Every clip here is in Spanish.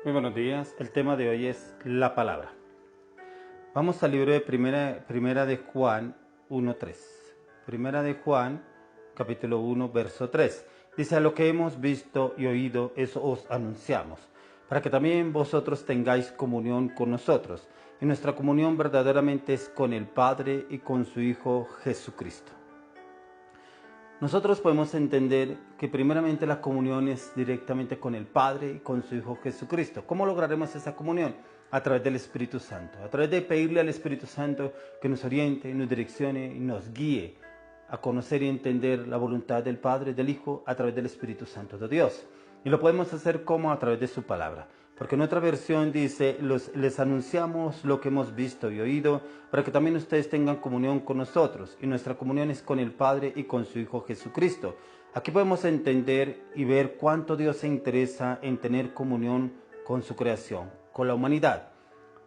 Muy buenos días. El tema de hoy es la palabra. Vamos al libro de primera de Juan 1:3. Primera de Juan, capítulo 1, verso 3. Dice: a lo que hemos visto y oído, eso os anunciamos, para que también vosotros tengáis comunión con nosotros. Y nuestra comunión verdaderamente es con el Padre y con su Hijo Jesucristo. Nosotros podemos entender que primeramente la comunión es directamente con el Padre y con su Hijo Jesucristo. ¿Cómo lograremos esa comunión? A través del Espíritu Santo, a través de pedirle al Espíritu Santo que nos oriente, nos direccione y nos guíe a conocer y entender la voluntad del Padre, del Hijo, a través del Espíritu Santo de Dios. Y lo podemos hacer como a través de su palabra. Porque en otra versión dice: les anunciamos lo que hemos visto y oído, para que también ustedes tengan comunión con nosotros. Y nuestra comunión es con el Padre y con su Hijo Jesucristo. Aquí podemos entender y ver cuánto Dios se interesa en tener comunión con su creación, con la humanidad.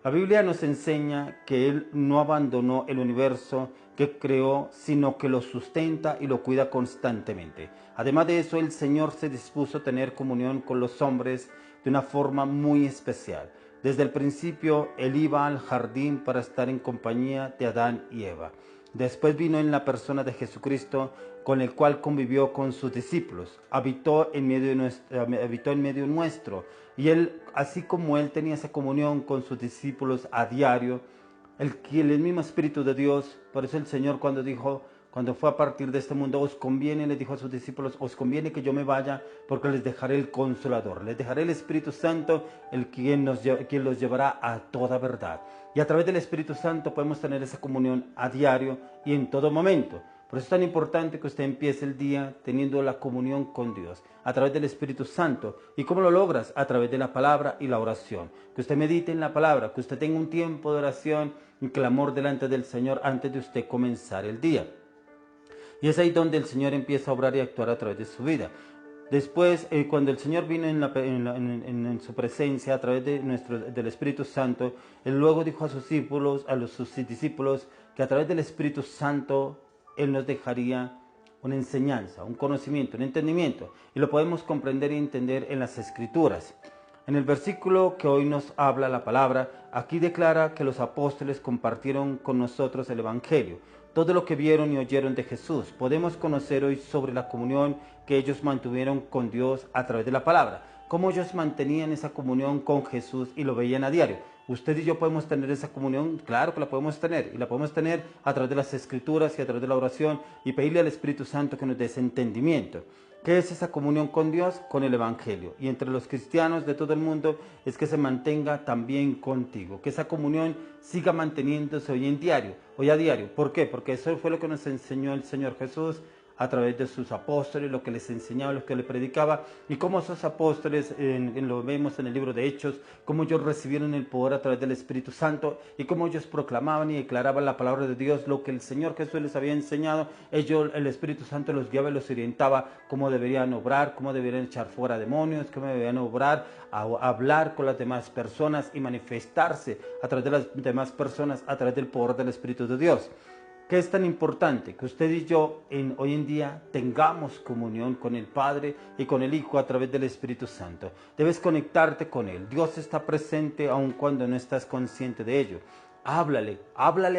La Biblia nos enseña que Él no abandonó el universo que creó, sino que lo sustenta y lo cuida constantemente. Además de eso, el Señor se dispuso a tener comunión con los hombres de una forma muy especial. Desde el principio, Él iba al jardín para estar en compañía de Adán y Eva. Después vino en la persona de Jesucristo, con el cual convivió con sus discípulos, habitó en medio nuestro, y Él, así como Él tenía esa comunión con sus discípulos a diario, el mismo Espíritu de Dios, por eso el Señor cuando fue a partir de este mundo, os conviene, les dijo a sus discípulos, os conviene que yo me vaya, porque les dejaré el Consolador, les dejaré el Espíritu Santo, quien los llevará a toda verdad. Y a través del Espíritu Santo podemos tener esa comunión a diario y en todo momento. Por eso es tan importante que usted empiece el día teniendo la comunión con Dios a través del Espíritu Santo. ¿Y cómo lo logras? A través de la palabra y la oración. Que usted medite en la palabra, que usted tenga un tiempo de oración y clamor delante del Señor antes de usted comenzar el día. Y es ahí donde el Señor empieza a obrar y a actuar a través de su vida. Después, cuando el Señor vino en su presencia a través del Espíritu Santo, Él luego dijo a sus discípulos que a través del Espíritu Santo Él nos dejaría una enseñanza, un conocimiento, un entendimiento. Y lo podemos comprender y entender en las Escrituras. En el versículo que hoy nos habla la palabra, aquí declara que los apóstoles compartieron con nosotros el Evangelio, todo lo que vieron y oyeron de Jesús. Podemos conocer hoy sobre la comunión que ellos mantuvieron con Dios a través de la palabra, cómo ellos mantenían esa comunión con Jesús y lo veían a diario. Usted y yo podemos tener esa comunión, claro que la podemos tener, y la podemos tener a través de las Escrituras y a través de la oración, y pedirle al Espíritu Santo que nos dé ese entendimiento. ¿Qué es esa comunión con Dios? Con el Evangelio. Y entre los cristianos de todo el mundo es que se mantenga también contigo, que esa comunión siga manteniéndose hoy a diario. ¿Por qué? Porque eso fue lo que nos enseñó el Señor Jesús a través de sus apóstoles, lo que les enseñaba, lo que les predicaba, y cómo esos apóstoles, lo vemos en el libro de Hechos, cómo ellos recibieron el poder a través del Espíritu Santo, y cómo ellos proclamaban y declaraban la palabra de Dios, lo que el Señor Jesús les había enseñado. El Espíritu Santo los guiaba y los orientaba cómo deberían obrar, cómo deberían echar fuera demonios, cómo deberían obrar, a hablar con las demás personas y manifestarse a través de las demás personas, a través del poder del Espíritu de Dios. ¿Qué es tan importante? Que usted y yo hoy en día tengamos comunión con el Padre y con el Hijo a través del Espíritu Santo. Debes conectarte con Él. Dios está presente aun cuando no estás consciente de ello. Háblale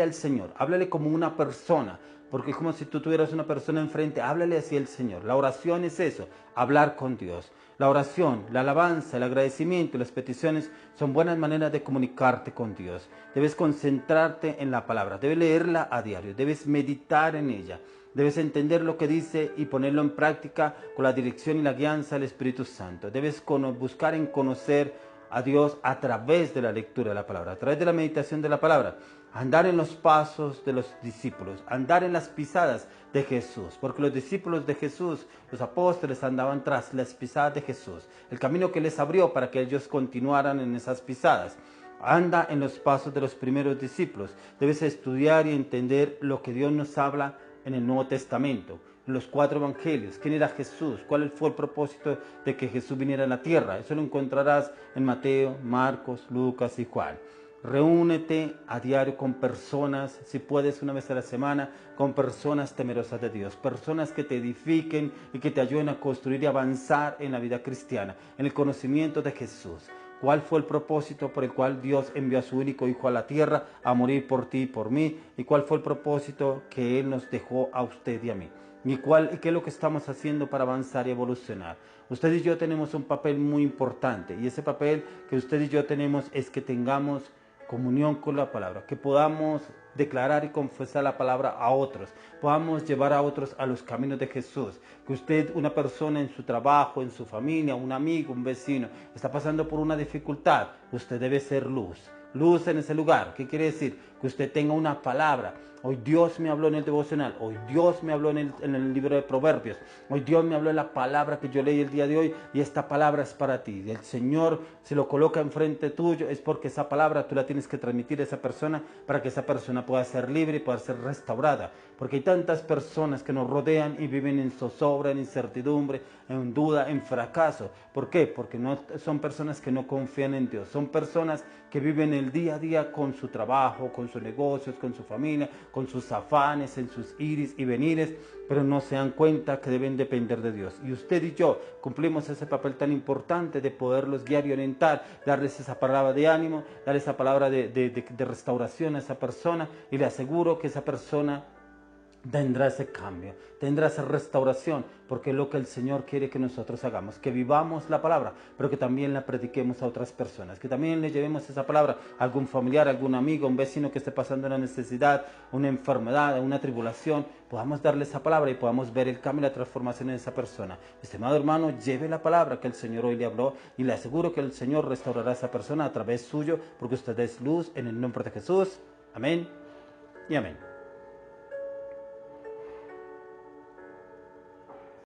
al Señor, háblale como una persona, porque es como si tú tuvieras una persona enfrente. Háblale así al Señor. La oración es eso, hablar con Dios. La oración, la alabanza, el agradecimiento y las peticiones son buenas maneras de comunicarte con Dios. Debes concentrarte en la palabra, debes leerla a diario, debes meditar en ella, debes entender lo que dice y ponerlo en práctica con la dirección y la guianza del Espíritu Santo. Debes buscar en conocer a Dios a través de la lectura de la palabra, a través de la meditación de la palabra. Andar en los pasos de los discípulos, andar en las pisadas de Jesús, porque los discípulos de Jesús, los apóstoles, andaban tras las pisadas de Jesús, el camino que les abrió para que ellos continuaran en esas pisadas. Anda en los pasos de los primeros discípulos. Debes estudiar y entender lo que Dios nos habla en el Nuevo Testamento, en los 4 evangelios. ¿Quién era Jesús? ¿Cuál fue el propósito de que Jesús viniera a la tierra? Eso lo encontrarás en Mateo, Marcos, Lucas y Juan. Reúnete a diario con personas, si puedes una vez a la semana, con personas temerosas de Dios, personas que te edifiquen y que te ayuden a construir y avanzar en la vida cristiana, en el conocimiento de Jesús. cuál fue el propósito por el cual Dios envió a su único Hijo a la tierra a morir por ti y por mí, y cuál fue el propósito que Él nos dejó a usted y a mí, y qué es lo que estamos haciendo para avanzar y evolucionar. Usted y yo tenemos un papel muy importante, y ese papel que usted y yo tenemos es que tengamos comunión con la palabra, que podamos declarar y confesar la palabra a otros, podamos llevar a otros a los caminos de Jesús. Que usted, una persona en su trabajo, en su familia, un amigo, un vecino, está pasando por una dificultad, usted debe ser luz. Luz en ese lugar. ¿Qué quiere decir? Que usted tenga una palabra. Hoy Dios me habló en el devocional, hoy Dios me habló en el libro de Proverbios, hoy Dios me habló en la palabra que yo leí el día de hoy, y esta palabra es para ti. El Señor se lo coloca enfrente tuyo, es porque esa palabra tú la tienes que transmitir a esa persona para que esa persona pueda ser libre y pueda ser restaurada. Porque hay tantas personas que nos rodean y viven en zozobra, en incertidumbre, en duda, en fracaso. ¿Por qué? Porque no son personas que no confían en Dios, son personas que viven el día a día con su trabajo, con sus negocios, con su familia, con sus afanes, en sus iris y venires, pero no se dan cuenta que deben depender de Dios. Y usted y yo cumplimos ese papel tan importante de poderlos guiar y orientar, darles esa palabra de ánimo, darles esa palabra de restauración a esa persona, y le aseguro que esa persona tendrá ese cambio, tendrá esa restauración, porque es lo que el Señor quiere que nosotros hagamos, que vivamos la palabra, pero que también la prediquemos a otras personas, que también le llevemos esa palabra a algún familiar, a algún amigo, a un vecino que esté pasando una necesidad, una enfermedad, una tribulación, podamos darle esa palabra y podamos ver el cambio y la transformación en esa persona. Estimado hermano, lleve la palabra que el Señor hoy le habló, y le aseguro que el Señor restaurará a esa persona a través suyo, porque usted es luz, en el nombre de Jesús. Amén y amén.